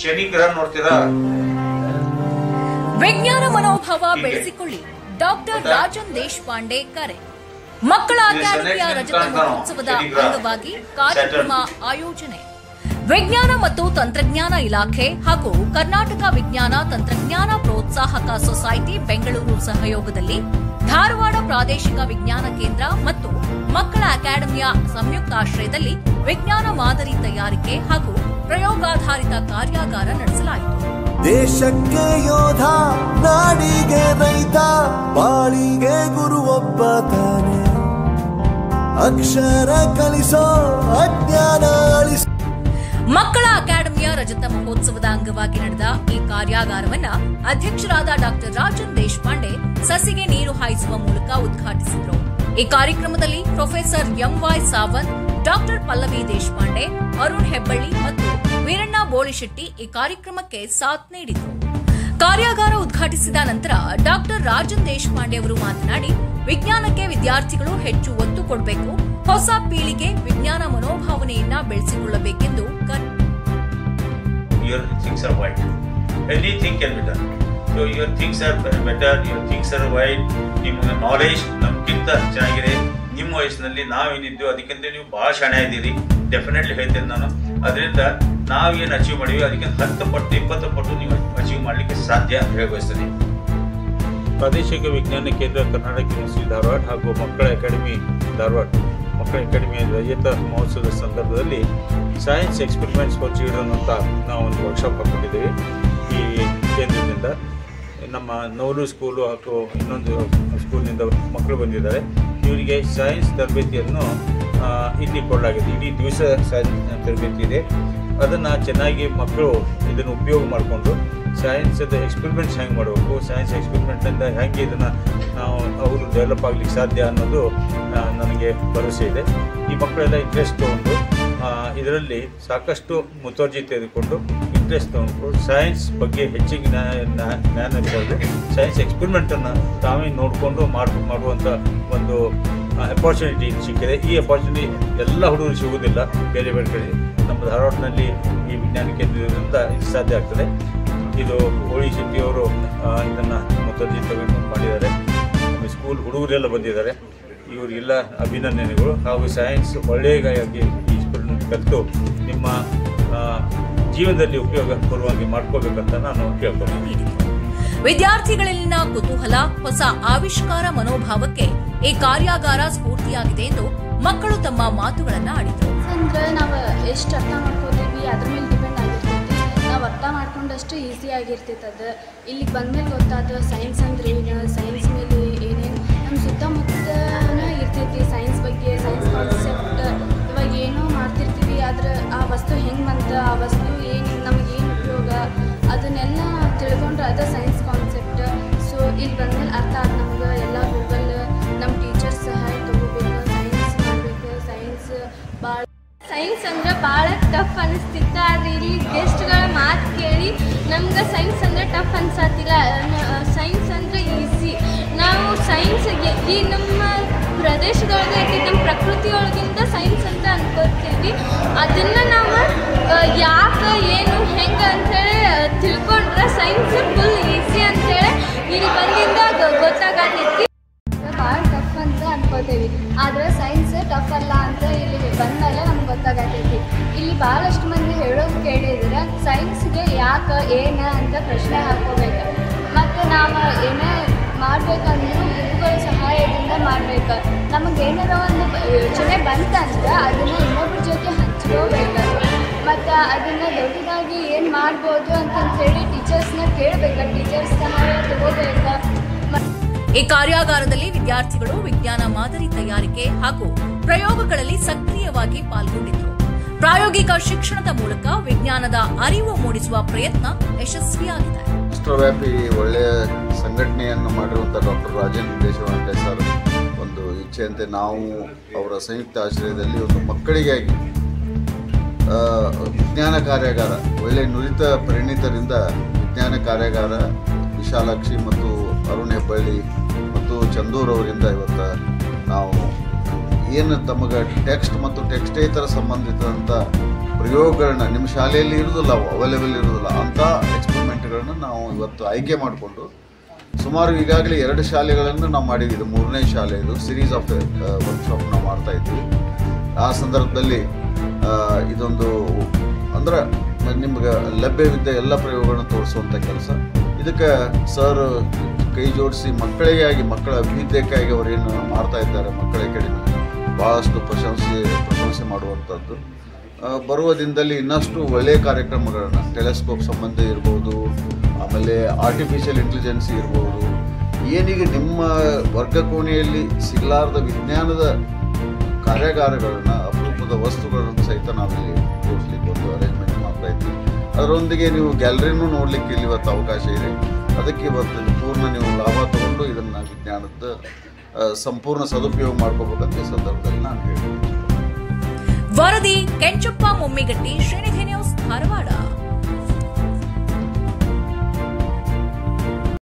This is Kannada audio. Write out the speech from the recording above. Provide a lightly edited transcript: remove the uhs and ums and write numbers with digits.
ಶನಿ ಗ್ರಹ ನೋಡ್ತೀರಾ. ವಿಜ್ಞಾನ ಮನೋಭಾವ ಬೆಳೆಸಿಕೊಳ್ಳಿ. ಡಾಕ್ಟರ್ ರಾಜನ್ ದೇಶಪಾಂಡೆ ಕರೆ. ಮಕ್ಕಳ ಅಕಾಡೆಮಿಯ ರಜತ ಮಹೋತ್ಸವದ ಅಂಗವಾಗಿ ಕಾರ್ಯಕ್ರಮ ಆಯೋಜನೆ. ವಿಜ್ಞಾನ ಮತ್ತು ತಂತ್ರಜ್ಞಾನ ಇಲಾಖೆ ಹಾಗೂ ಕರ್ನಾಟಕ ವಿಜ್ಞಾನ ತಂತ್ರಜ್ಞಾನ ಪ್ರೋತ್ಸಾಹಕ ಸೊಸೈಟಿ ಬೆಂಗಳೂರು ಸಹಯೋಗದಲ್ಲಿ ಧಾರವಾಡ ಪ್ರಾದೇಶಿಕ ವಿಜ್ಞಾನ ಕೇಂದ್ರ ಮತ್ತು ಮಕ್ಕಳ ಅಕಾಡೆಮಿಯ ಸಂಯುಕ್ತಾಶ್ರಯದಲ್ಲಿ ವಿಜ್ಞಾನ ಮಾದರಿ ತಯಾರಿಕೆ ಹಾಗೂ ಪ್ರಯೋಗಾಧಾರಿತ ಕಾರ್ಯಾಗಾರ ನಡೆಸಲಾಯಿತು. ದೇಶಕ್ಕೆ ಯೋಧ, ನಾಡಿಗೆ ರೈತ, ಬಾಳಿಗೆ ಗುರು ಒಬ್ಬ ತಾನೆ. ಅಕ್ಷರ ಕಲಿಸೋ, ಅಜ್ಞಾನ ಅಳಿಸೋ. ಮಕ್ಕಳ ಅಕಾಡೆಮಿಯ ರಜತ ಮಹೋತ್ಸವದ ಅಂಗವಾಗಿ ನಡೆದ ಈ ಕಾರ್ಯಾಗಾರವನ್ನು ಅಧ್ಯಕ್ಷರಾದ ಡಾಕ್ಟರ್ ರಾಜನ್ ದೇಶಪಾಂಡೆ ಸಸಿಗೆ ನೀರು ಹಾಯಿಸುವ ಮೂಲಕ ಉದ್ಘಾಟಿಸಿದರು. ಈ ಕಾರ್ಯಕ್ರಮದಲ್ಲಿ professor MY Sawant, doctor Pallavi Deshpande, Arun Hebballi ಮತ್ತು ವೀರಣ್ಣ ಬೋಳಿಶೆಟ್ಟಿ ಈ ಕಾರ್ಯಕ್ರಮಕ್ಕೆ ಸಾಥ್ ನೀಡಿದರು. ಕಾರ್ಯಾಗಾರ ಉದ್ಘಾಟಿಸಿದ ನಂತರ ಡಾಕ್ಟರ್ ರಾಜನ್ ದೇಶಪಾಂಡೆ ಅವರು ಮಾತನಾಡಿ, ವಿಜ್ಞಾನಕ್ಕೆ ವಿದ್ಯಾರ್ಥಿಗಳು ಹೆಚ್ಚು ಒತ್ತು ಕೊಡಬೇಕು, ಹೊಸ ಪೀಳಿಗೆ ವಿಜ್ಞಾನ ಮನೋಭಾವನೆಯನ್ನ ಬೆಳೆಸಿಕೊಳ್ಳಬೇಕೆಂದು Your things are wide. Anything can be done. So your things are better, your things are wide. ನಿಮ್ಮ ನಾಲೆಜ್ ನಮ್ಗಿಂತ ಚೆನ್ನಾಗಿದೆ. ನಿಮ್ಮ ವಯಸ್ಸಿನಲ್ಲಿ ನಾವೇನಿದ್ದು ಅದಕ್ಕಿಂತ ನೀವು ಭಾಳ ಶಾಣೆ ಇದ್ದೀರಿ. ಡೆಫಿನೆಟ್ಲಿ ಹೇಳ್ತೇನೆ ನಾನು. ಅದರಿಂದ ನಾವೇನು ಅಚೀವ್ ಮಾಡಿವಿ ಅದಕ್ಕೆ 10 ಪಟ್ಟು 20 ಪಟ್ಟು ನೀವು ಅಚೀವ್ ಮಾಡಲಿಕ್ಕೆ ಸಾಧ್ಯ ಅಂತ ಹೇಳಿ ಬಯಸ್ತೀನಿ. ಪ್ರಾದೇಶಿಕ ವಿಜ್ಞಾನ ಕೇಂದ್ರ ಕರ್ನಾಟಕ ಯೂನಿವರ್ಸಿಟಿ ಧಾರವಾಡ ಹಾಗೂ ಮಕ್ಕಳ ಅಕಾಡೆಮಿ ಧಾರವಾಡ ಮಕ್ಕಳ ಅಕಾಡೆಮಿಯ ರಜತ ಮಹೋತ್ಸವದ ಸಂದರ್ಭದಲ್ಲಿ ಸೈನ್ಸ್ ಎಕ್ಸ್ಪೆರಿಮೆಂಟ್ಸ್ ಫಾರ್ ಚಿಲ್ಡ್ರನ್ ಅಂತ ನಾವು ಒಂದು ವರ್ಕ್ಶಾಪ್ ಹಾಕ್ಕೊಂಡಿದ್ದೀವಿ. ಈ ಕೇಂದ್ರದಿಂದ ನಮ್ಮ ನವರು ಸ್ಕೂಲು ಹಾಗೂ ಇನ್ನೊಂದು ಸ್ಕೂಲ್ನಿಂದ ಮಕ್ಕಳು ಬಂದಿದ್ದಾರೆ. ಇವರಿಗೆ ಸೈನ್ಸ್ ತರಬೇತಿಯನ್ನು ಇಲ್ಲಿ ಕೊಡಲಾಗಿದೆ. ಇಡೀ ದಿವಸ ಸೈನ್ಸ್ ತರಬೇತಿ ಇದೆ. ಅದನ್ನು ಚೆನ್ನಾಗಿ ಮಕ್ಕಳು ಇದನ್ನು ಉಪಯೋಗ ಮಾಡಿಕೊಂಡು ಸೈನ್ಸದ ಎಕ್ಸ್ಪೆರಿಮೆಂಟ್ಸ್ ಹೆಂಗೆ ಮಾಡಬೇಕು, ಸೈನ್ಸ್ ಎಕ್ಸ್ಪೆರಿಮೆಂಟಿಂದ ಹೆಂಗೆ ಇದನ್ನು ನಾವು ಅವರು ಡೆವಲಪ್ ಆಗಲಿಕ್ಕೆ ಸಾಧ್ಯ ಅನ್ನೋದು ನನಗೆ ಭರವಸೆ ಇದೆ. ಈ ಮಕ್ಕಳೆಲ್ಲ ಇಂಟ್ರೆಸ್ಟ್ ತೊಗೊಂಡು ಇದರಲ್ಲಿ ಸಾಕಷ್ಟು ಮುತುವರ್ಜಿ ತೆಗೆದುಕೊಂಡು ಇಂಟ್ರೆಸ್ಟ್ ತೊಗೊಂಡು ಸೈನ್ಸ್ ಬಗ್ಗೆ ಹೆಚ್ಚಿಗೆ ಜ್ಞಾನ ಇರ್ಬೋದು, ಸೈನ್ಸ್ ಎಕ್ಸ್ಪೆರಿಮೆಂಟನ್ನು ತಾವೇ ನೋಡಿಕೊಂಡು ಮಾಡುವಂಥ ಒಂದು ಅಪಾರ್ಚುನಿಟಿ ಸಿಕ್ಕಿದೆ. ಈ ಅಪಾರ್ಚುನಿಟಿ ಎಲ್ಲ ಹುಡುಗರು ಸಿಗುವುದಿಲ್ಲ ಬೇರೆ ಬೇರೆ ಕಡೆ. ನಮ್ಮ ಧಾರವಾಡನಲ್ಲಿ ಈ ವಿಜ್ಞಾನ ಕೇಂದ್ರದಿಂದ ಇದು ಸಾಧ್ಯ ಆಗ್ತದೆ. ಇದು ಹೋಳಿ ಶೆಟ್ಟಿಯವರು ಇದನ್ನು ಮುತುವರ್ಜಿ ತಗೊಂಡು ಮಾಡಿದ್ದಾರೆ. ನಮ್ಮ ಸ್ಕೂಲ್ ಹುಡುಗರೆಲ್ಲ ಬಂದಿದ್ದಾರೆ. ಇವರಿಗೆಲ್ಲ ಅಭಿನಂದನೆಗಳು. ಹಾಗೂ ಸೈನ್ಸ್ ಒಳ್ಳೆಯದಾಗಿ ಈ ಎಕ್ಸ್ಪೆರಿಮೆಂಟ್ ಕಲಿತು ನಿಮ್ಮ ಜೀವನದಲ್ಲಿ ಉಪಯೋಗ ಬರುವಂತೆ ಮಾಡ್ಕೋಬೇಕಂತ ನಾನು ಕೇಳ್ತೀನಿ. ವಿದ್ಯಾರ್ಥಿಗಳಲ್ಲಿನ ಕುತೂಹಲ, ಹೊಸ ಆವಿಷ್ಕಾರ ಮನೋಭಾವಕ್ಕೆ ಈ ಕಾರ್ಯಾಗಾರ ಸ್ಫೂರ್ತಿಯಾಗಿದೆ ಎಂದು ಮಕ್ಕಳು ತಮ್ಮ ಮಾತುಗಳನ್ನು ಆಡಿದರು. ಅಂದ್ರೆ ನಾವು ಎಷ್ಟು ಅರ್ಥ ಮಾಡ್ಕೋತೀವಿ ಅದ್ರ ಮೇಲೆ ಡಿಪೆಂಡ್ ಆಗಿರ್ತೈತಿ. ನಾವು ಅರ್ಥ ಮಾಡ್ಕೊಂಡಷ್ಟು ಈಸಿ ಆಗಿರ್ತೈತೆ. ಅದು ಇಲ್ಲಿಗೆ ಬಂದಮೇಲೆ ಗೊತ್ತಾದ ಸೈನ್ಸ್ ಅಂದ್ರೆ ಏನು, ಸೈನ್ಸ್ ಮೇಲೆ ಏನೇನು ನಮ್ಮ ಸುತ್ತಮುತ್ತನ ಇರ್ತೈತಿ. ಸೈನ್ಸ್ ಬಗ್ಗೆ, ಸೈನ್ಸ್ ಕಾನ್ಸೆಪ್ಟ್ ಇವಾಗ ಏನೋ ಮಾಡ್ತಿರ್ತೀವಿ, ಆದ್ರೆ ಆ ವಸ್ತು ಹೆಂಗೆ ಬಂತ, ಆ ವಸ್ತು ಏನು ನಮಗೇನು ಉಪಯೋಗ, ಅದನ್ನೆಲ್ಲ ತಿಳ್ಕೊಂಡ್ರೆ ಅದು ಸೈನ್ಸ್ ಕಾನ್ಸೆಪ್ಟ್. ಸೊ ಇಲ್ಲಿ ಬಂದಮೇಲೆ ಅರ್ಥ ಆದ ನಮ್ಗೆ ಎಲ್ಲ ಗೂಗಲ್ ನಮ್ಮ ಟೀಚರ್ಸ್ ಸಹಾಯ ತೊಗೋಬೇಕು, ಸೈನ್ಸ್ ಮಾಡಬೇಕು. ಸೈನ್ಸ್ ಅಂದ್ರೆ ಭಾಳ ಟಫ್ ಅನಿಸ್ತಿತ್ತು, ಆದರೆ ಇಲ್ಲಿ ಗೆಸ್ಟ್ಗಳ ಮಾತು ಕೇಳಿ ನಮ್ಗೆ ಸೈನ್ಸ್ ಅಂದ್ರೆ ಟಫ್ ಅನ್ಸತ್ತಿಲ್ಲ. ಸೈನ್ಸ್ ಅಂದ್ರೆ ಈಸಿ. ನಾವು ಸೈನ್ಸ್ ಈ ನಮ್ಮ ಪ್ರದೇಶದೊಳಗೆ ನಮ್ಮ ಪ್ರಕೃತಿಯೊಳಗಿಂದ ಸೈನ್ಸ್ ಅಂತ ಅನ್ಕೋತೀವಿ. ಅದನ್ನು ನಾವು ಯಾಕೆ ಏನು ಹೆಂಗೆ ಅಂಥೇಳಿ ತಿಳ್ಕೊಂಡ್ರೆ ಸೈನ್ಸ್ ಫುಲ್ ಈಸಿ ಅಂಥೇಳಿ ಇಲ್ಲಿ ಬಂದಿಂದ ಗೊತ್ತಾಗತ್ತೈತಿ. ಭಾಳ ಟಫ್ ಅಂತ ಅನ್ಕೋತೀವಿ, ಆದರೆ ಸೈನ್ಸ್ ಟಫ್ ಅಲ್ಲ ಅಂತ ಇಲ್ಲಿ ಬಂದಮೇಲೆ ನಮ್ಗೆ ಗೊತ್ತಾಗತ್ತೈತಿ. ಇಲ್ಲಿ ಭಾಳಷ್ಟು ಮಂದಿ ಹೇಳೋದು ಕೇಳಿದ್ರೆ ಸೈನ್ಸ್ಗೆ ಯಾಕೆ ಏನು ಅಂತ ಪ್ರಶ್ನೆ ಹಾಕ್ಕೋಬೇಕು. ಮತ್ತು ನಾವು ಏನೇ ಮಾಡಬೇಕಂದ್ರೂ ಗುರುಗಳ ಸಹಾಯದಿಂದ ಮಾಡಬೇಕು. ನಮಗೇನಾರ ಒಂದು ಯೋಚನೆ ಬಂತಂದ್ರೆ ಅದನ್ನು ಇನ್ನೊಬ್ಬರ ಜೊತೆ ಹಂಚ್ಕೋಬೇಕು. ಮತ್ತು ಅದನ್ನು ದೊಡ್ಡದಾಗಿ ಏನು ಮಾಡ್ಬೋದು ಅಂತಂತೇಳಿ ಟೀಚರ್ಸ್ನ ಕೇಳಬೇಕು, ಟೀಚರ್ಸ್ ಸಹಾಯ ತಗೋಬೇಕು. ಈ ಕಾರ್ಯಾಗಾರದಲ್ಲಿ ವಿದ್ಯಾರ್ಥಿಗಳು ವಿಜ್ಞಾನ ಮಾದರಿ ತಯಾರಿಕೆ ಹಾಗೂ ಪ್ರಯೋಗಗಳಲ್ಲಿ ಸಕ್ರಿಯವಾಗಿ ಪಾಲ್ಗೊಂಡಿದ್ದರು. ಪ್ರಾಯೋಗಿಕ ಶಿಕ್ಷಣದ ಮೂಲಕ ವಿಜ್ಞಾನದ ಅರಿವು ಮೂಡಿಸುವ ಪ್ರಯತ್ನ ಯಶಸ್ವಿಯಾಗಿದೆ. ರಾಷ್ಟ್ರವ್ಯಾಪಿ ಒಳ್ಳೆಯ ಸಂಘಟನೆಯನ್ನು ಮಾಡಿರುವಂಥ ಡಾಕ್ಟರ್ ರಾಜನ್ ದೇಶಪಾಂಡೆ ಸರ್ ಒಂದು ಇಚ್ಛೆಯಂತೆ ನಾವು ಅವರ ಸಂಯುಕ್ತ ಆಶ್ರಯದಲ್ಲಿ ಒಂದು ಮಕ್ಕಳಿಗಾಗಿ ವಿಜ್ಞಾನ ಕಾರ್ಯಾಗಾರ, ಒಳ್ಳೆಯ ನುರಿತ ಪರಿಣಿತರಿಂದ ವಿಜ್ಞಾನ ಕಾರ್ಯಾಗಾರ ವಿಶಾಲಾಕ್ಷಿ ಮತ್ತು ಅರುಣ್ ಹೆಬ್ಬಳ್ಳಿ ಮತ್ತು ಚಂದೂರ್ ಅವರಿಂದ ಇವತ್ತು ನಾವು ಏನು ತಮಗೆ ಟೆಕ್ಸ್ಟ್ ಮತ್ತು ಟೆಕ್ಸ್ಟೇತರ ಸಂಬಂಧಿಸಿದಂಥ ಪ್ರಯೋಗಗಳನ್ನ ನಿಮ್ಮ ಶಾಲೆಯಲ್ಲಿ ಇರೋದಿಲ್ಲ, ಅವೈಲೇಬಲ್ ಇರೋದಿಲ್ಲ ಅಂಥ ಎಕ್ಸ್ಪೆರಿಮೆಂಟ್ಗಳನ್ನ ನಾವು ಇವತ್ತು ಆಯ್ಕೆ ಮಾಡಿಕೊಂಡು ಸುಮಾರು ಈಗಾಗಲೇ 2 ಶಾಲೆಗಳನ್ನು ನಾವು ಮಾಡಿದ್ವಿ. ಇದು 3ನೇ ಶಾಲೆ. ಇದು ಸಿರೀಸ್ ಆಫ್ ವರ್ಕ್ಶಾಪ್ ನಾವು ಮಾಡ್ತಾ ಇದ್ವಿ. ಆ ಸಂದರ್ಭದಲ್ಲಿ ಇದೊಂದು ಅಂದ್ರೆ ನಿಮ್ಗೆ ಲಭ್ಯವಿದ್ದ ಎಲ್ಲ ಪ್ರಯೋಗಗಳನ್ನು ತೋರಿಸುವಂಥ ಕೆಲಸ. ಇದಕ್ಕೆ ಸರ್ ಕೈ ಜೋಡಿಸಿ ಮಕ್ಕಳ ಅಭ್ಯುದಯಕ್ಕಾಗಿ ಅವರೇನು ಮಾಡ್ತಾ ಇದ್ದಾರೆ ಮಕ್ಕಳ ಅಕಾಡೆಮಿ ಭಾಳಷ್ಟು ಪ್ರಶಂಸೆ ಮಾಡುವಂಥದ್ದು. ಬರುವ ದಿನದಲ್ಲಿ ಇನ್ನಷ್ಟು ಒಳ್ಳೆಯ ಕಾರ್ಯಕ್ರಮಗಳನ್ನ ಟೆಲಿಸ್ಕೋಪ್ ಸಂಬಂಧ ಇರ್ಬೋದು, ಆಮೇಲೆ ಆರ್ಟಿಫಿಷಿಯಲ್ ಇಂಟೆಲಿಜೆನ್ಸಿ ಇರ್ಬೋದು, ಏನೀಗ ನಿಮ್ಮ ವರ್ಗಕೋಣೆಯಲ್ಲಿ ಸಿಗಲಾರದ ವಿಜ್ಞಾನದ ಕಾರ್ಯಾಗಾರಗಳನ್ನು, ಅಪರೂಪದ ವಸ್ತುಗಳನ್ನು ಸಹಿತ ನಾವಿಲ್ಲಿ ತೋರಿಸ್ಲಿಕ್ಕೆ ಒಂದು ಅರೇಂಜ್ಮೆಂಟ್ ಮಾಡ್ತಾ ಇದ್ದೀವಿ. ಅದರೊಂದಿಗೆ ನೀವು ಗ್ಯಾಲರಿನೂ ನೋಡಲಿಕ್ಕೆ ಇಲ್ಲಿ ಇವತ್ತು ಅವಕಾಶ ಇದೆ. ಅದಕ್ಕೆ ಇವತ್ತು ಪೂರ್ಣ ನೀವು ಲಾಭ ತಗೊಂಡು ಇದನ್ನು ವಿಜ್ಞಾನದ ಸಂಪೂರ್ಣ ಸದುಪಯೋಗ ಮಾಡ್ಕೋಬೇಕಂತ ಸಂದರ್ಭದಲ್ಲಿ ನಾನು ಹೇಳ್ತೀನಿ. ವರದಿ ಕೆಂಚಪ್ಪ ಮೊಮ್ಮಿಗಟ್ಟಿ, ಶ್ರೀನಿಧಿ ನ್ಯೂಸ್, ಧಾರವಾಡ.